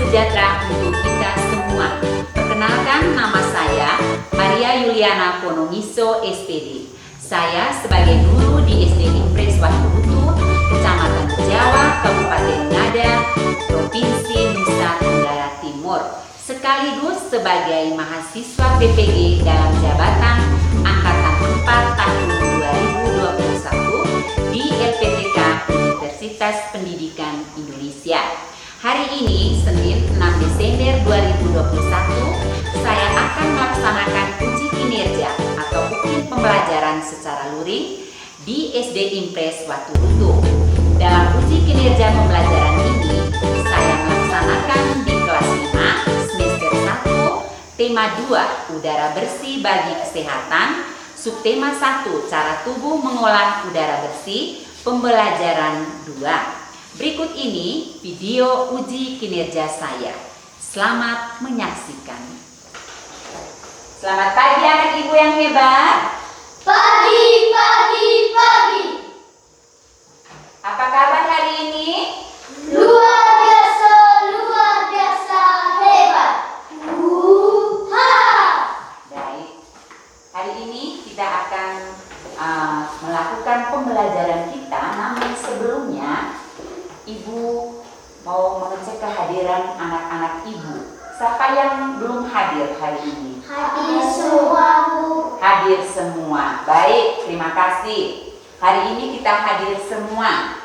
sejahtera untuk kita semua. Perkenalkan, nama saya Maria Yuliana Ponongiso, SPD. Saya sebagai guru di SD Impres Waturutu, Kecamatan Jawa, Kabupaten Ngada, Provinsi Nusa Tenggara Timur, sekaligus sebagai mahasiswa PPG dalam jabatan Angkatan 4 tahun 2021 di LPTK Universitas Pendidikan Indonesia. Hari ini, Senin 6 Desember 2021, saya akan melaksanakan uji kinerja atau uji pembelajaran secara luring di SD Impres Waturutu. Dalam uji kinerja pembelajaran ini, saya melaksanakan di kelas 5, semester 1, tema 2, udara bersih bagi kesehatan, subtema 1, cara tubuh mengolah udara bersih, pembelajaran 2. Berikut ini video uji kinerja saya. Selamat menyaksikan. Selamat pagi anak ibu yang hebat. Pagi. Apa kabar hari ini? Luar biasa hebat. Baik. Hari ini kita akan melakukan pembelajaran kita. Namun sebelumnya, Ibu mau mengecek kehadiran anak-anak Ibu. Siapa yang belum hadir hari ini? Hadir semua, Bu. Hadir semua. Baik, terima kasih. Hari ini kita hadir semua.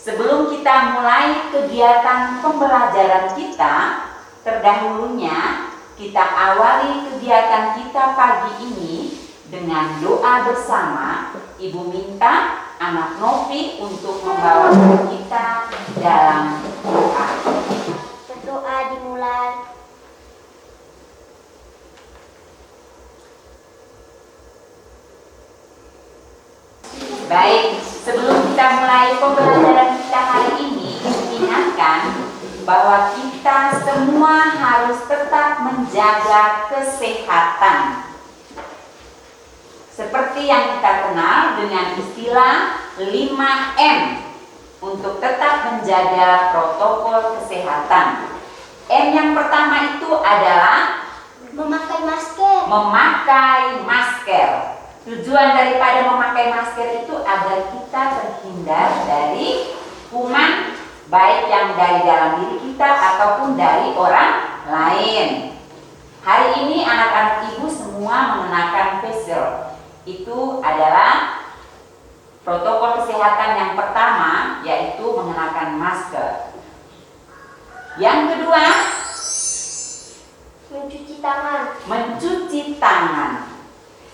Sebelum kita mulai kegiatan pembelajaran kita, terdahulunya kita awali kegiatan kita pagi ini dengan doa bersama. Ibu minta anak Novi untuk membawa kita dalam doa. Berdoa dimulai. Baik, sebelum kita mulai pembelajaran kita hari ini, ingatkan bahwa kita semua harus tetap menjaga kesehatan. Seperti yang kita kenal dengan istilah 5M untuk tetap menjaga protokol kesehatan. M yang pertama itu adalah Memakai masker. memakai masker. Tujuan daripada memakai masker itu agar kita terhindar dari kuman, baik yang dari dalam diri kita ataupun dari orang lain. Hari ini anak-anak ibu semua mengenakan face shield. Itu adalah protokol kesehatan yang pertama, yaitu mengenakan masker. Yang kedua, Mencuci tangan. mencuci tangan.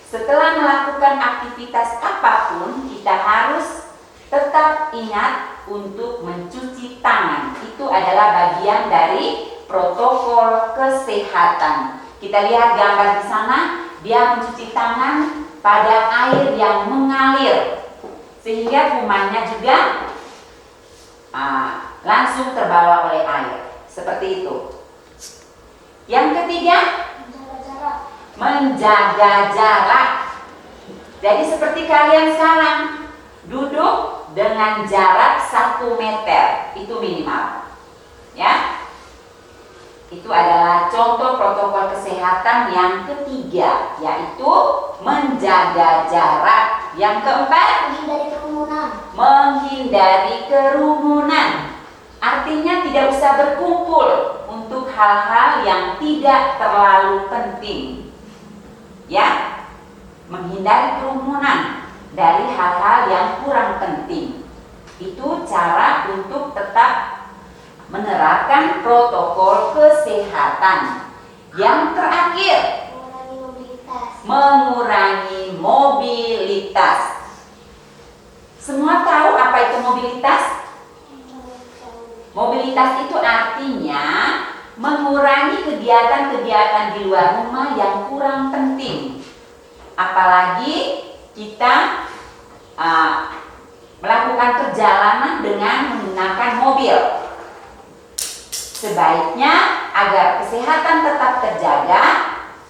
Setelah melakukan aktivitas apapun, kita harus tetap ingat untuk mencuci tangan. Itu adalah bagian dari protokol kesehatan. Kita lihat gambar di sana, dia mencuci tangan pada air yang mengalir, sehingga kumannya juga langsung terbawa oleh air. Seperti itu. Yang ketiga, menjaga jarak. Jadi seperti kalian sekarang duduk dengan jarak 1 meter, itu minimal. Ya. Itu adalah contoh protokol kesehatan yang ketiga, yaitu menjaga jarak. Yang keempat, Menghindari kerumunan. menghindari kerumunan. Artinya tidak usah berkumpul untuk hal-hal yang tidak terlalu penting. Ya, menghindari kerumunan dari hal-hal yang kurang penting. Itu cara untuk tetap menerapkan protokol kesehatan. Yang terakhir, mengurangi mobilitas. Semua tahu apa itu mobilitas? Mobilitas itu artinya mengurangi kegiatan-kegiatan di luar rumah yang kurang penting. Apalagi kita melakukan perjalanan dengan menggunakan mobil. Sebaiknya agar kesehatan tetap terjaga,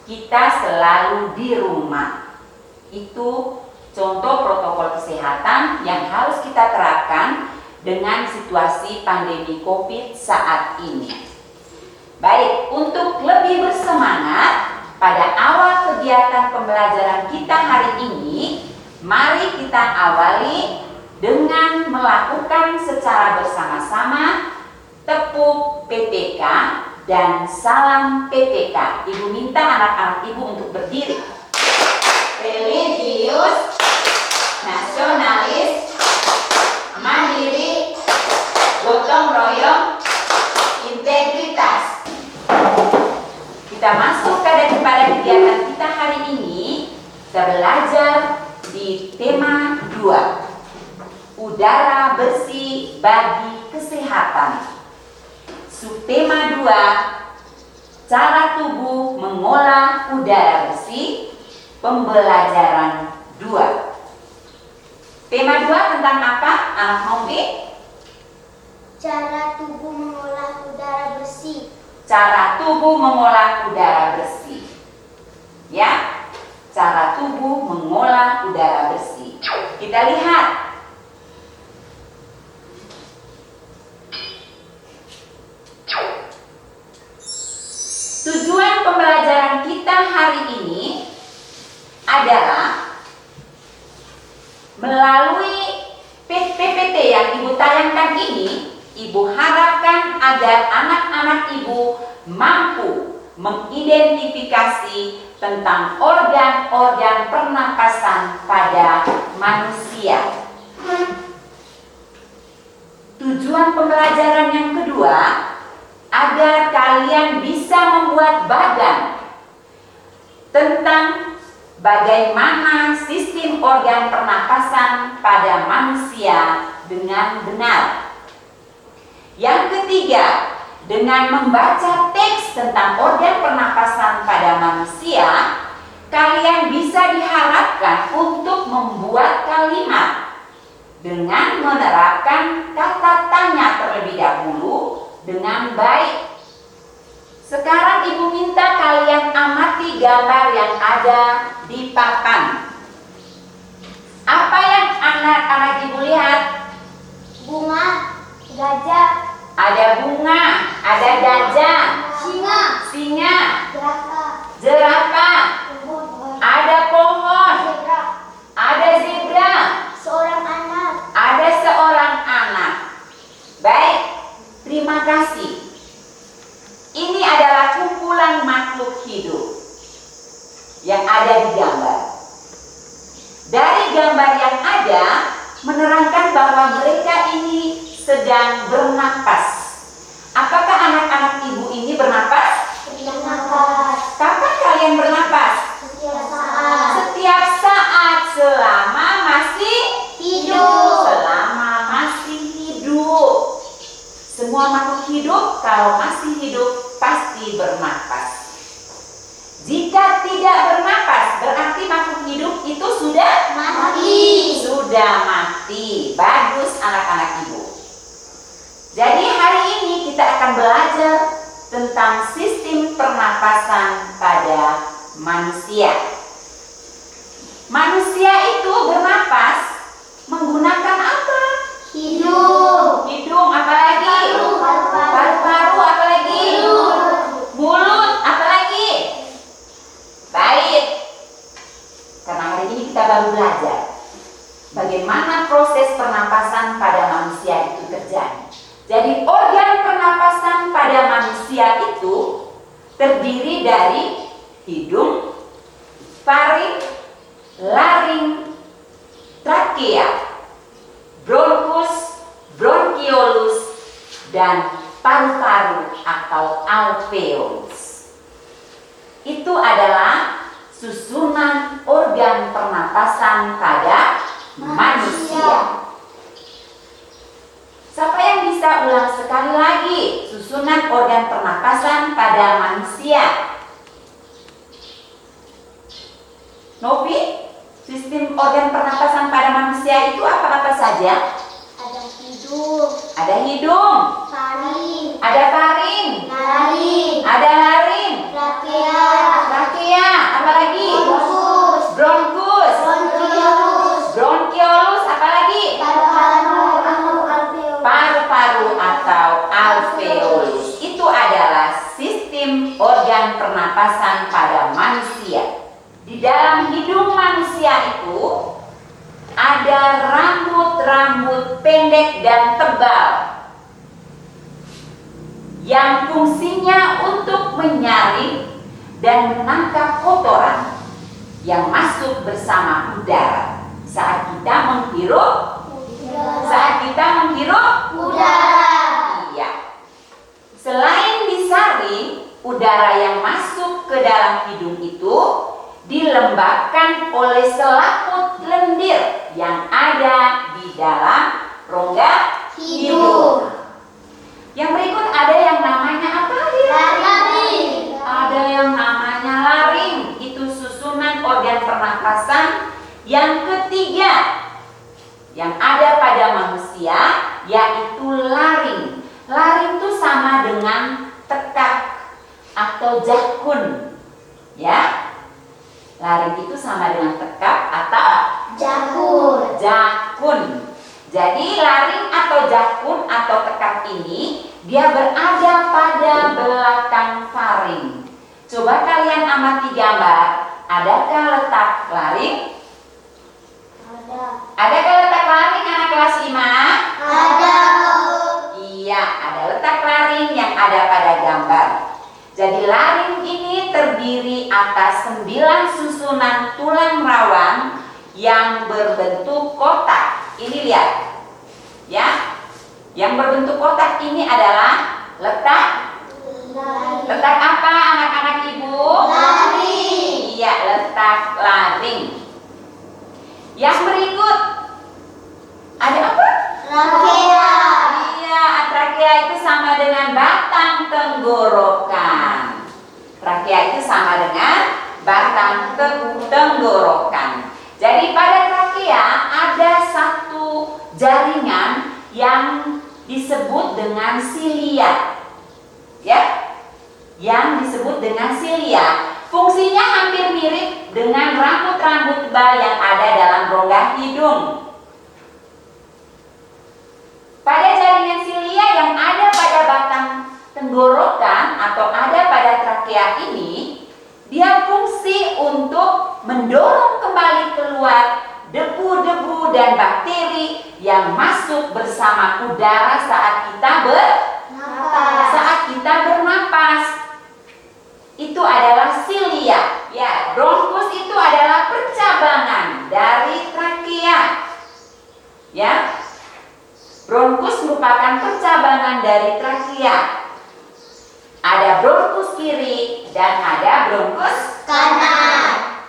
kita selalu di rumah. Itu contoh protokol kesehatan yang harus kita terapkan dengan situasi pandemi COVID saat ini. Baik, untuk lebih bersemangat pada awal kegiatan pembelajaran kita hari ini, mari kita awali dengan melakukan secara bersama-sama tepuk PPK dan salam PPK. Ibu minta anak-anak ibu untuk berdiri. Religius, nasionalis, mandiri, gotong royong, integritas. Kita masuk pada kegiatan kita hari ini. Kita belajar di tema 2, udara bersih bagi kesehatan. Subtema 2, cara tubuh mengolah udara bersih, pembelajaran 2. Tema 2 tentang apa, anak Novi? Cara tubuh mengolah udara bersih. Cara tubuh mengolah udara bersih. Ya, cara tubuh mengolah udara bersih. Kita lihat. Tujuan pembelajaran kita hari ini adalah melalui PPT yang Ibu tayangkan ini, Ibu harapkan agar anak-anak Ibu mampu mengidentifikasi tentang organ-organ pernapasan pada manusia. Tujuan pembelajaran yang kedua, agar kalian bisa membuat bagan tentang bagaimana sistem organ pernapasan pada manusia dengan benar. Yang ketiga, dengan membaca teks tentang organ pernapasan pada manusia, kalian bisa diharapkan untuk membuat kalimat dengan menerapkan kata tanya terlebih dahulu dengan baik. Sekarang Ibu minta kalian amati gambar yang ada di papan. Apa yang anak-anak Ibu lihat? Bunga, gajah, Ada bunga, ada gajah, singa, jerapah, ada pohon, zebra, ada zebra, seorang anak. ada seorang anak. Baik, terima kasih. Ini adalah kumpulan makhluk hidup yang ada di gambar. Dari gambar yang ada menerangkan bahwa mereka ini sedang bernapas. Apakah anak-anak Ibu ini bernapas? Bernapas. Kapan kalian bernapas? Setiap saat. Setiap saat selama masih Hidup. Selama masih hidup. Semua makhluk hidup kalau masih hidup pasti bernapas. Jika tidak bernapas berarti makhluk hidup itu sudah Mati. Sudah mati. Bagus anak-anak Ibu. Jadi hari ini kita akan belajar tentang sistem pernapasan pada manusia. Manusia itu bernapas menggunakan apa? Hidung. Hidung, apalagi? Paru-paru, apalagi? Mulut, apalagi? Baik. Karena hari ini kita baru belajar bagaimana proses pernapasan pada manusia itu terjadi. Jadi organ pernapasan pada manusia itu terdiri dari hidung, faring, laring, trakea, bronkus, bronkiolus, dan paru-paru atau alveolus. Itu adalah susunan organ pernapasan pada manusia. Siapa yang bisa ulang sekali lagi susunan organ pernapasan pada manusia? Novi, sistem organ pernapasan pada manusia itu apa-apa saja? Ada hidung, Ada hidung, faring, ada faring, laring, ada laring, trakea, trakea, apa lagi? bronkus, Bronkus, bronkiolus, bronkiolus, apa lagi? paru-paru, alveolus. Paru-paru atau alveolus. Itu adalah sistem sistem organ pernapasan pada manusia. Di dalam hidung manusia itu ada rambut-rambut pendek dan tebal yang fungsinya untuk menyaring dan menangkap kotoran yang masuk bersama udara saat kita menghirup udara. Iya. Selain disaring, udara yang masuk ke dalam hidung itu dilembabkan oleh selaput lendir yang ada di dalam rongga hidung. Yang berikut ada yang namanya apa? Laring. Ada yang namanya laring. Itu susunan organ pernapasan yang ketiga yang ada pada manusia, yaitu laring. Laring itu sama dengan tekak atau jakun. Ya. Laring itu sama dengan tekak atau jakun. Jadi laring atau jakun atau tekak ini dia berada pada belakang faring. Coba kalian amati gambar. Adakah letak laring? Adakah letak laring anak kelas 5? Ada. Iya, ada letak laring yang ada pada gambar. Jadi laring ini terdiri atas 9 susunan tulang rawan yang berbentuk kotak. Ini lihat. Ya. Yang berbentuk kotak ini adalah letak apa anak-anak ibu? Laring. Iya, letak laring. Yang berikut ada apa? Trakea. Iya, trakea itu sama dengan batang tenggorokan. Trakea itu sama dengan batang tenggorokan. Jadi pada trakea ada satu jaringan yang disebut dengan silia. Ya? Yang disebut dengan silia. Fungsinya hampir mirip dengan rambut-rambut tebal yang ada dalam rongga hidung. Pada jaringan silia yang ada pada batang tenggorokan atau ada pada trakea ini, dia fungsi untuk mendorong kembali keluar debu-debu dan bakteri yang masuk bersama udara saat kita bernapas. Itu adalah silia. Ya, bronkus itu adalah percabangan dari trakea. Ya. Bronkus merupakan percabangan dari trakea. Ada bronkus kiri dan ada bronkus Kanan.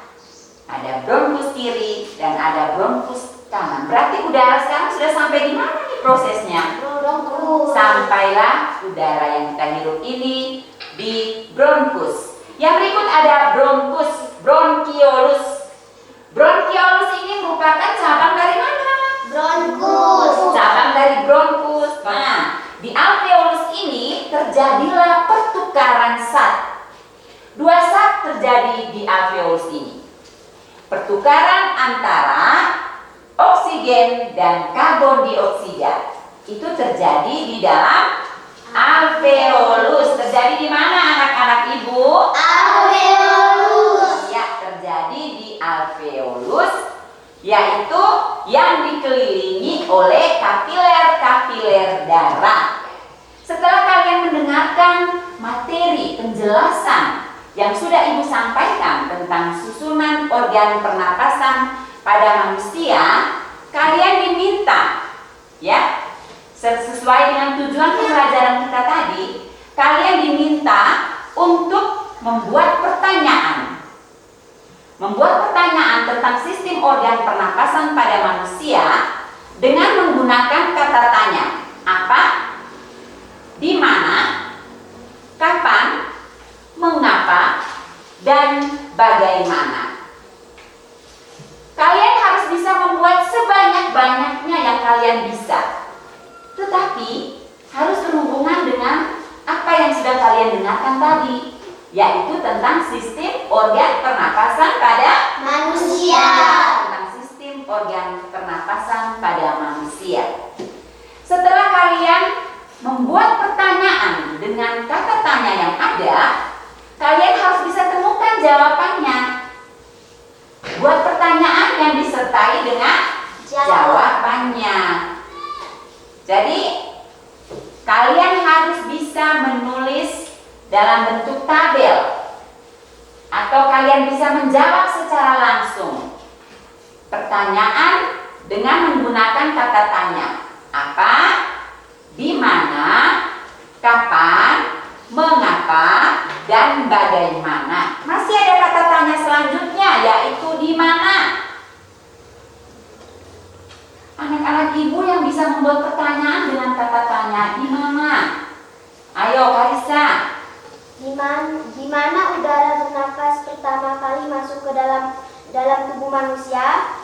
Ada bronkus kiri dan ada bronkus kanan. Berarti udara sekarang sudah sampai di mana nih prosesnya? Sampailah udara yang kita hirup ini di bronkus. Yang berikut ada bronkiolus. Bronkiolus ini merupakan cabang dari mana? Bronkus. Cabang dari bronkus. Nah, di alveolus ini terjadilah pertukaran zat. 2 zat terjadi di alveolus ini. Pertukaran antara oksigen dan karbon dioksida. Itu terjadi di dalam alveolus. Terjadi di mana anak-anak ibu? Alveolus. Ya, terjadi di alveolus, yaitu yang dikelilingi oleh kapiler-kapiler darah. Setelah kalian mendengarkan materi penjelasan yang sudah ibu sampaikan tentang susunan organ pernapasan pada manusia, kalian diminta, ya, sesuai dengan tujuan pembelajaran kita tadi, kalian diminta untuk membuat pertanyaan. Membuat pertanyaan tentang sistem organ pernapasan pada manusia dengan menggunakan kata tanya. Apa? Di mana? Kapan? Mengapa? Dan bagaimana? Kalian harus bisa membuat sebanyak-banyaknya yang kalian bisa. Tetapi harus berhubungan dengan apa yang sudah kalian dengarkan tadi, yaitu tentang sistem organ pernapasan pada Manusia. Tentang sistem organ pernapasan pada manusia. Setelah kalian membuat pertanyaan dengan kata tanya yang ada, kalian harus bisa temukan jawabannya. Buat pertanyaan yang disertai dengan jawabannya. Jadi, kalian harus bisa menulis dalam bentuk tabel atau kalian bisa menjawab secara langsung pertanyaan dengan menggunakan kata tanya. Apa, di mana, kapan, mengapa, dan bagaimana. Masih ada kata tanya selanjutnya, yaitu di mana. Anak-anak ibu yang bisa membuat pertanyaan dengan kata tanya, di mana? Ayo, Karissa. Di mana udara bernapas pertama kali masuk ke dalam tubuh manusia?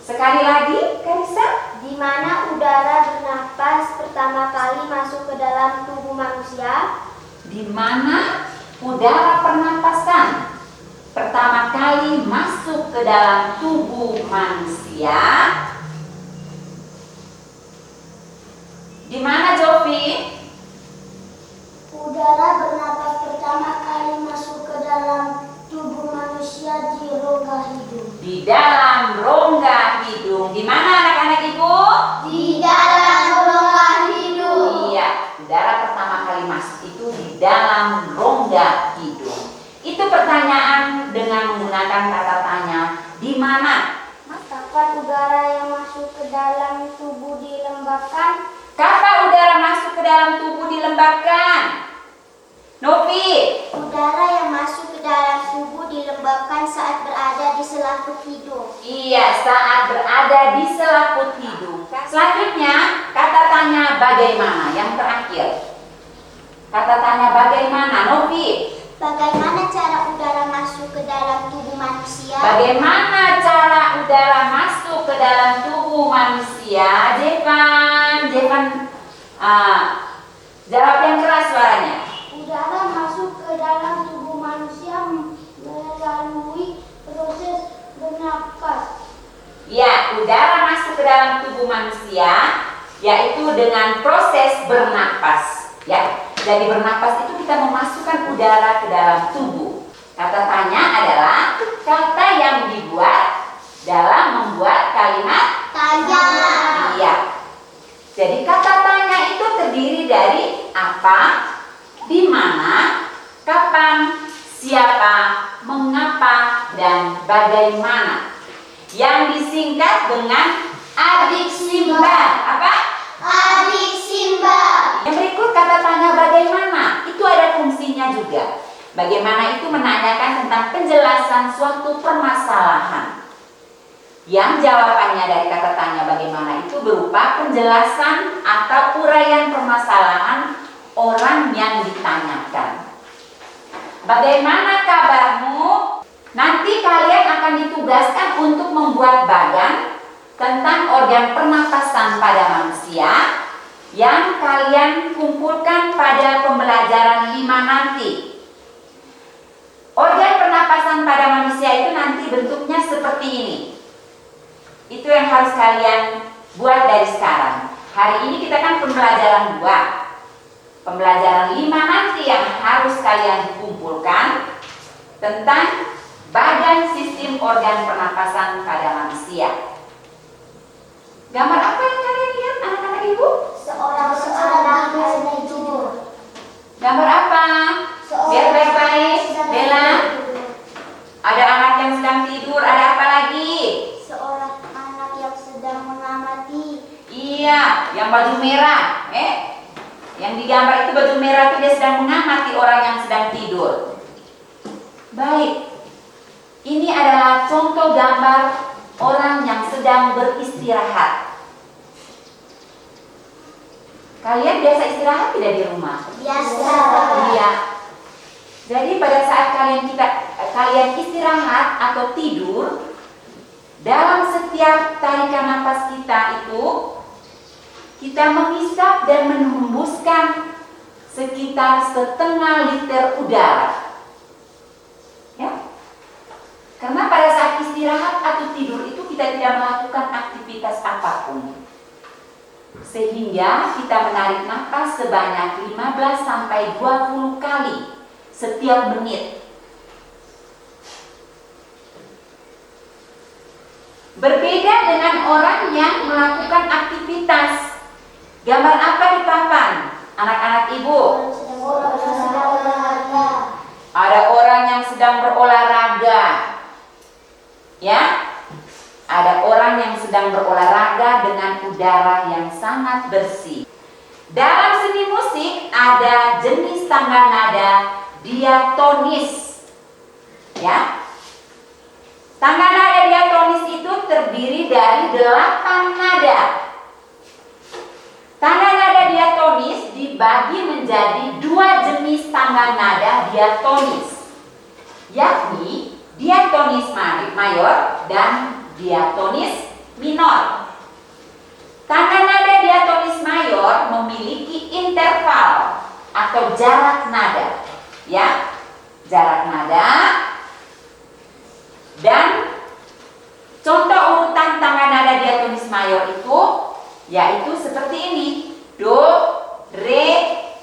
Sekali lagi, Karissa. Di mana udara bernapas pertama kali masuk ke dalam tubuh manusia? Di mana udara pernapasan pertama kali masuk ke dalam tubuh manusia? Di mana, Jovi? Udara bernapas pertama kali masuk ke dalam tubuh manusia di rongga hidung. Di dalam rongga hidung. Di mana, anak-anak ibu? Di dalam rongga hidung. Iya, udara pertama kali masuk itu di dalam rongga hidung. Itu pertanyaan dengan menggunakan kata tanya, di mana? Kapan udara yang masuk ke dalam tubuh dilembabkan? Kapan udara masuk ke dalam tubuh dilembabkan? Novi. Udara yang masuk ke dalam tubuh dilembabkan saat berada di selaput hidung. Iya, saat berada di selaput hidung. Selanjutnya, kata tanya bagaimana? Yang terakhir. Kata tanya bagaimana, Novi? Bagaimana cara udara masuk ke dalam tubuh manusia? Bagaimana cara udara masuk ke dalam tubuh manusia? Jevan, jawab yang keras suaranya. Udara masuk ke dalam tubuh manusia melalui proses bernapas. Ya, udara masuk ke dalam tubuh manusia yaitu dengan proses bernapas. Ya, jadi bernapas itu kita memasukkan udara ke dalam tubuh. Kata tanya adalah kata yang dibuat dalam membuat kalimat Tanya. iya. Jadi kata tanya itu terdiri dari apa, di mana, kapan, siapa, mengapa, dan bagaimana. Yang disingkat dengan adik Simba. Apa? Adik Simba. Yang berikut kata tanya bagaimana. Itu ada fungsinya juga. Bagaimana itu menanyakan tentang penjelasan suatu permasalahan. Yang jawabannya dari kata tanya bagaimana itu berupa penjelasan atau uraian permasalahan orang yang ditanyakan. Bagaimana kabarmu? Nanti kalian akan ditugaskan untuk membuat bagan tentang organ pernapasan pada manusia yang kalian kumpulkan pada pembelajaran 5 nanti. Organ pernapasan pada manusia itu nanti bentuknya seperti ini. Itu yang harus kalian buat dari sekarang. Hari ini kita kan pembelajaran 2. Pembelajaran 5 nanti yang harus kalian kumpulkan tentang badan sistem organ pernapasan pada manusia. Gambar apa yang kalian lihat, anak-anak ibu? Seorang anak sedang tidur. Gambar apa? Biar baik-baik. Bella, ada anak yang sedang tidur, ada apa lagi? Seorang anak yang sedang mengamati. Iya, yang baju merah. Yang digambar itu baju merah itu dia sedang mengamati orang yang sedang tidur. Baik. Ini adalah contoh gambar orang yang sedang beristirahat. Kalian biasa istirahat tidak di rumah? Biasa. Iya. Jadi pada saat kalian istirahat atau tidur, dalam setiap tarikan napas kita itu kita menghisap dan menghembuskan sekitar 1/2 liter udara. Ya. Karena pada saat istirahat atau tidur itu kita tidak melakukan aktivitas apapun. Sehingga kita menarik nafas sebanyak 15 sampai 20 kali setiap menit. Berbeda dengan orang yang melakukan aktivitas. Gambar apa di papan? Anak-anak ibu. Ada orang yang sedang berolahraga. Ya. Ada orang yang sedang berolahraga dengan udara yang sangat bersih. Dalam seni musik ada jenis tangga nada diatonis. Ya. Tangga nada diatonis itu terdiri dari 8 nada. Tangga nada diatonis dibagi menjadi 2 jenis tangga nada diatonis, yakni diatonis mayor dan diatonis minor. Tangga nada diatonis mayor memiliki interval atau jarak nada, ya, jarak nada. Dan contoh urutan tangga nada diatonis mayor itu yaitu seperti ini: do, re,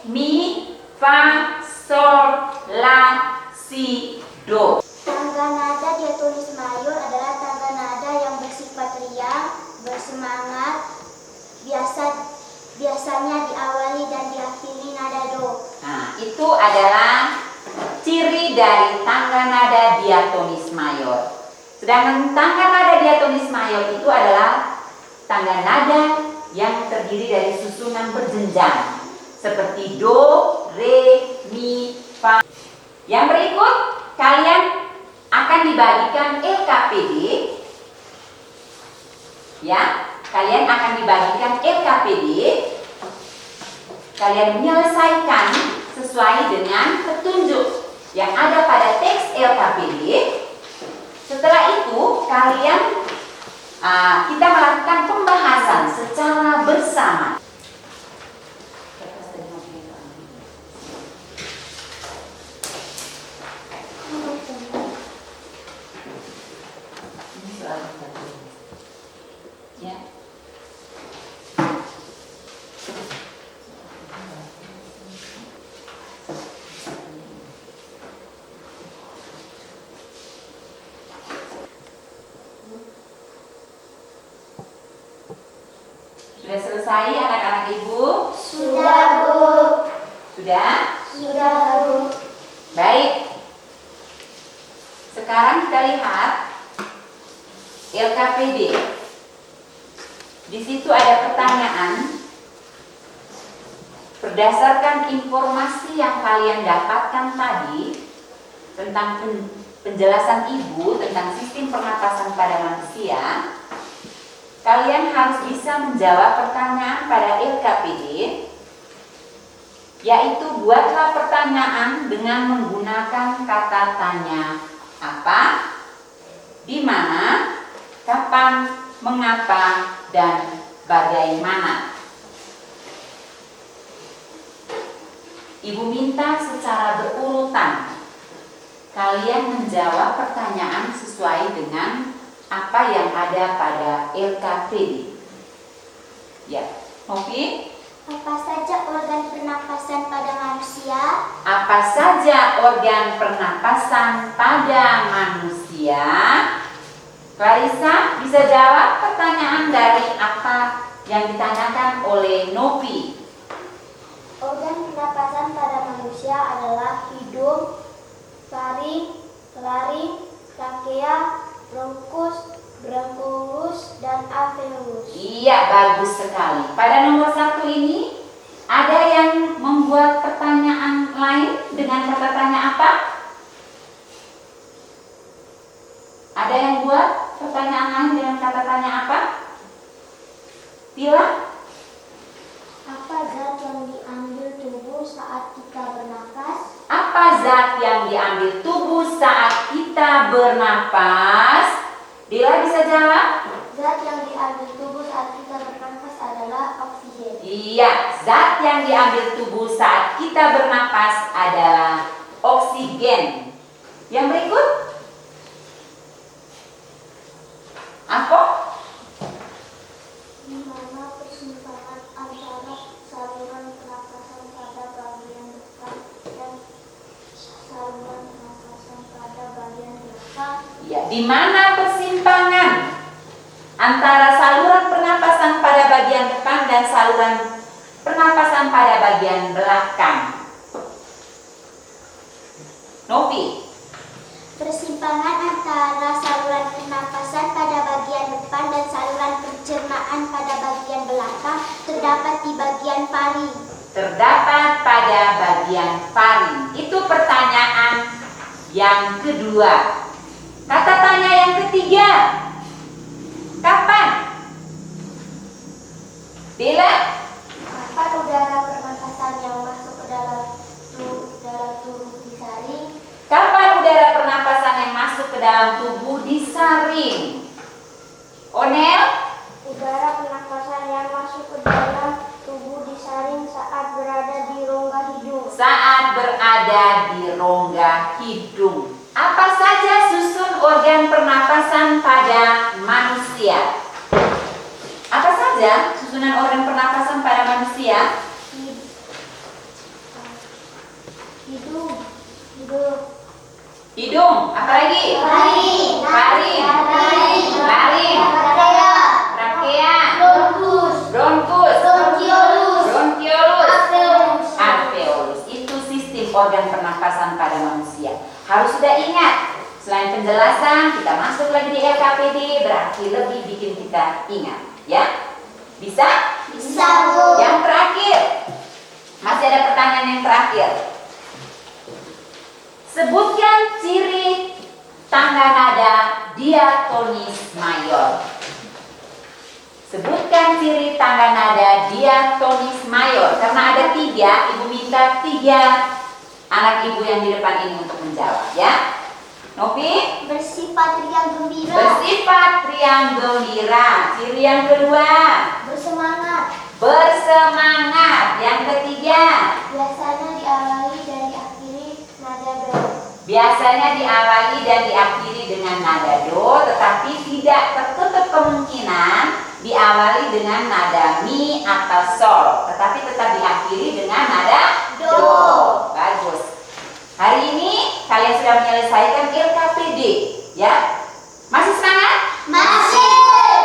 mi, fa, sol, la, si, do. Tangga nada diatonis mayor adalah tangga nada yang bersifat riang, bersemangat, biasanya diawali dan diakhiri nada do. Nah, itu adalah ciri dari tangga nada diatonis mayor. Sedangkan tangga nada diatonis mayor itu adalah tangga nada yang terdiri dari susunan berjenjang seperti do, re, mi, fa. Yang berikut kalian akan dibagikan LKPD. Ya, kalian akan dibagikan LKPD. Kalian menyelesaikan sesuai dengan petunjuk yang ada pada teks LKPD. Setelah itu kalian kita melakukan pembahasan secara bersama. Ya. Sudah selesai anak-anak ibu? Sudah, Bu. Sudah? Sudah, Bu. Baik. Sekarang kita lihat LKPD. Di situ ada pertanyaan. Berdasarkan informasi yang kalian dapatkan tadi tentang penjelasan ibu tentang sistem pernapasan pada manusia, kalian harus bisa menjawab pertanyaan pada LKPD, yaitu buatlah pertanyaan dengan menggunakan kata tanya apa, di mana, kapan, mengapa, dan bagaimana. Ibu minta secara berurutan kalian menjawab pertanyaan sesuai dengan apa yang ada pada LKPD. Ya, Novi? Apa saja organ pernapasan pada manusia? Apa saja organ pernapasan pada manusia? Clarissa bisa jawab pertanyaan dari apa yang ditanyakan oleh Novi. Organ pernapasan pada manusia adalah hidung, faring, trakea, bronkus, bronchus, dan alveolus. Iya, bagus sekali. Pada nomor 1 ini ada yang membuat pertanyaan lain dengan kata tanya apa? Ada yang buat pertanyaan lain dengan kata tanya apa? Tila? Apa zat yang diambil tubuh saat kita bernapas? Apa zat yang diambil tubuh saat kita bernapas? Dila bisa jawab? Zat yang diambil tubuh saat kita bernapas adalah oksigen. Iya, zat yang diambil tubuh saat kita bernapas adalah oksigen. Yang berikut? Apa? Di mana persimpangan di mana persimpangan antara saluran pernapasan pada bagian depan dan saluran pernapasan pada bagian belakang? Novi. Persimpangan antara saluran pernapasan pada bagian depan dan saluran pencernaan pada bagian belakang terdapat di bagian faring. Terdapat pada bagian faring. Itu pertanyaan yang kedua. Kata tanya yang ketiga. Kapan? Bila? Kapan udara pernapasan yang masuk ke dalam tubuh disaring? Kapan udara pernapasan yang masuk ke dalam tubuh disaring? Onel? Udara pernapasan yang masuk ke dalam tubuh disaring saat berada di rongga hidung. Saat berada di rongga hidung. Apa saja susun organ pernapasan pada manusia? Apa saja susunan organ pernapasan pada manusia? Hidung, apa lagi? Faring. Laring, trakea, bronkus, bronkiolus, alveolus. Itu sistem organ pernapasan pada manusia. Harus sudah ingat. Selain penjelasan, kita masuk lagi di LKPD, berarti lebih bikin kita ingat, ya? Bisa? Bisa, Bu. Yang terakhir, masih ada pertanyaan yang terakhir. Sebutkan ciri tangga nada diatonis mayor. Sebutkan ciri tangga nada diatonis mayor. Karena ada 3, Ibu minta 3 anak ibu yang di depan ini untuk menjawab, ya. Novi? Bersifat riang gembira. Bersifat riang gembira. Ciri yang kedua? Bersemangat. Bersemangat. Yang ketiga? Biasanya diawali dan diakhiri nada do. Biasanya diawali dan diakhiri dengan nada do, tetapi tidak tertutup kemungkinan diawali dengan nada mi atau sol, tetapi tetap diakhiri dengan nada do. Bagus. Hari ini kalian sudah menyelesaikan LKPD, ya? Masih semangat? Masih.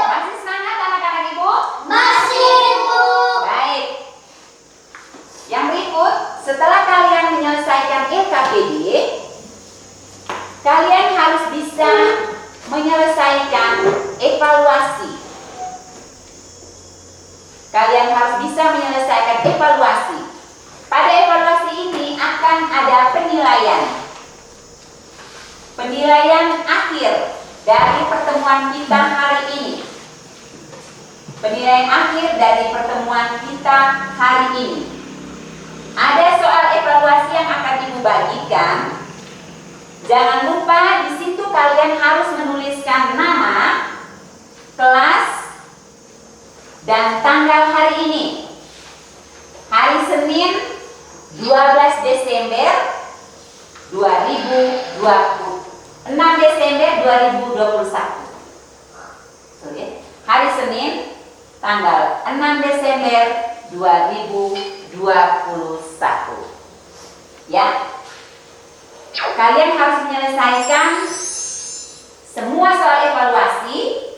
Masih semangat anak-anak ibu? Masih, Bu. Baik. Yang berikut, setelah kalian menyelesaikan LKPD, kalian harus bisa menyelesaikan evaluasi. Kalian harus bisa menyelesaikan evaluasi. Pada evaluasi ini akan ada penilaian. Penilaian akhir dari pertemuan kita hari ini. Penilaian akhir dari pertemuan kita hari ini. Ada soal evaluasi yang akan Ibu bagikan. Jangan lupa di situ kalian harus menuliskan nama, kelas, dan tanggal hari ini. Hari Senin 12 Desember 2020. 6 Desember 2021. Sorry. Hari Senin tanggal 6 Desember 2021. Ya. Kalian harus menyelesaikan semua soal evaluasi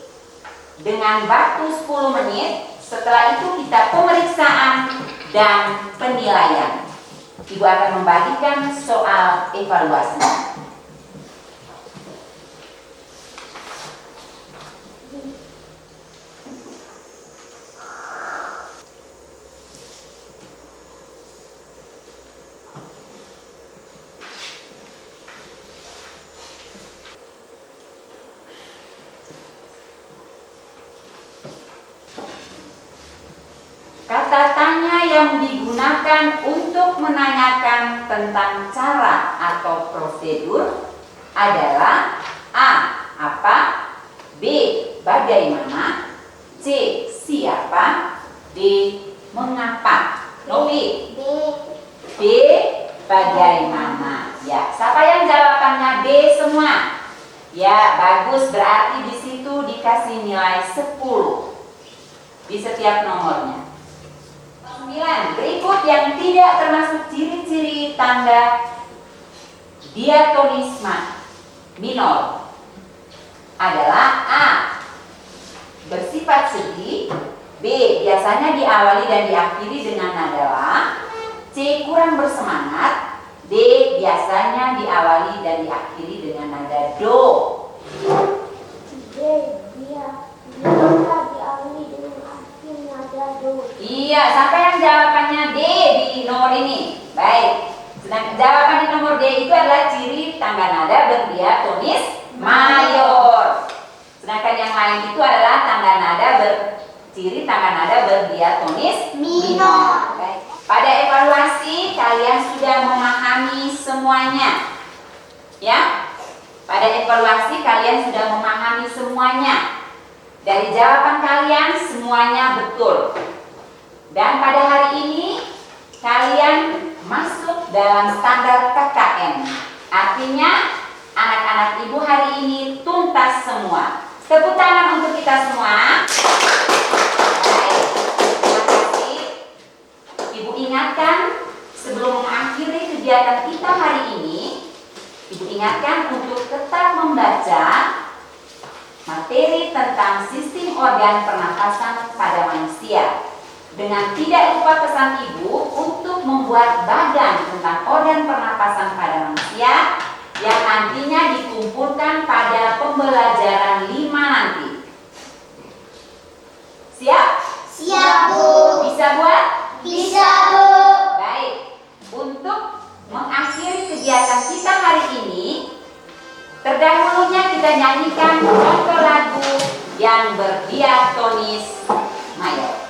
dengan waktu 10 menit. Setelah itu kita pemeriksaan dan penilaian. Ibu akan membagikan soal evaluasi. Kata tanya yang digunakan untuk menanyakan tentang cara atau prosedur adalah A. Apa? B. Bagaimana? C. Siapa? D. Mengapa? Novi? B. Bagaimana? Ya, siapa yang jawabannya B semua? Ya, bagus, berarti di situ dikasih nilai 10 di setiap nomornya. 9. Berikut yang tidak termasuk ciri-ciri tanda diatonisme minor. adalah A. Bersifat sedih. B. Biasanya diawali dan diakhiri dengan nada La. C. Kurang bersemangat. D. Biasanya diawali dan diakhiri dengan nada Do. D. Biasa diawali dengan akhir nada Do. Iya, sampai yang jawabannya D di nomor ini. Baik. Sedangkan jawaban di nomor D itu adalah ciri tangga nada berdiatonis mayor. Sedangkan yang lain itu adalah ciri tangga nada berdiatonis minor. Baik. Pada evaluasi kalian sudah memahami semuanya. Ya? Pada evaluasi kalian sudah memahami semuanya. Dari jawaban kalian semuanya betul. Dan pada hari ini kalian masuk dalam standar KKN. Artinya anak-anak ibu hari ini tuntas semua. Tepuk tangan untuk kita semua. Baik, terima kasih. Ibu ingatkan sebelum mengakhiri kegiatan kita hari ini, Ibu ingatkan untuk tetap membaca materi tentang sistem organ pernapasan pada manusia. Dengan tidak lupa pesan Ibu untuk membuat bagan tentang organ pernapasan pada manusia yang nantinya dikumpulkan pada pembelajaran 5 nanti. Siap? Siap, Bu. Bisa buat? Bisa, Bu. Baik. Untuk mengakhiri kegiatan kita hari ini, terdahulunya kita nyanyikan contoh lagu yang berdiatonis mayor.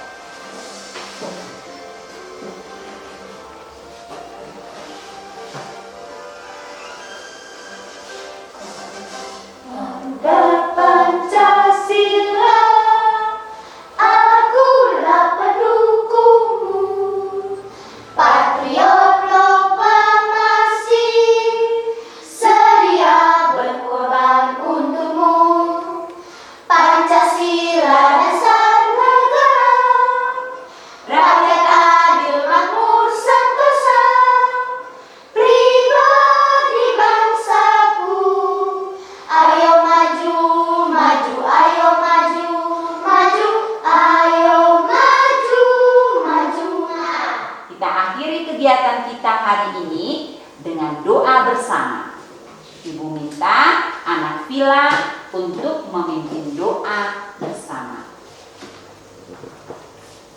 Pancasila, akulah pendukungmu, patriot proklamasi, sedia berkorban untukmu. Pancasila dasar negara, rakyat adil makmur sentosa, pribadi bangsaku. Ayo maju, maju, ayo maju, maju, ayo maju, maju. Kita akhiri kegiatan kita hari ini dengan doa bersama. Ibu minta anak Villa untuk memimpin doa bersama.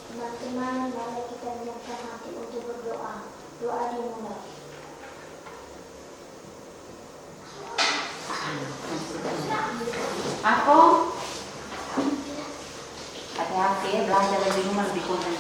Teman-teman, mari kita menyiapkan hati untuk berdoa. Doa dimulai. Aku hati-hati belajar di rumah lebih konsen.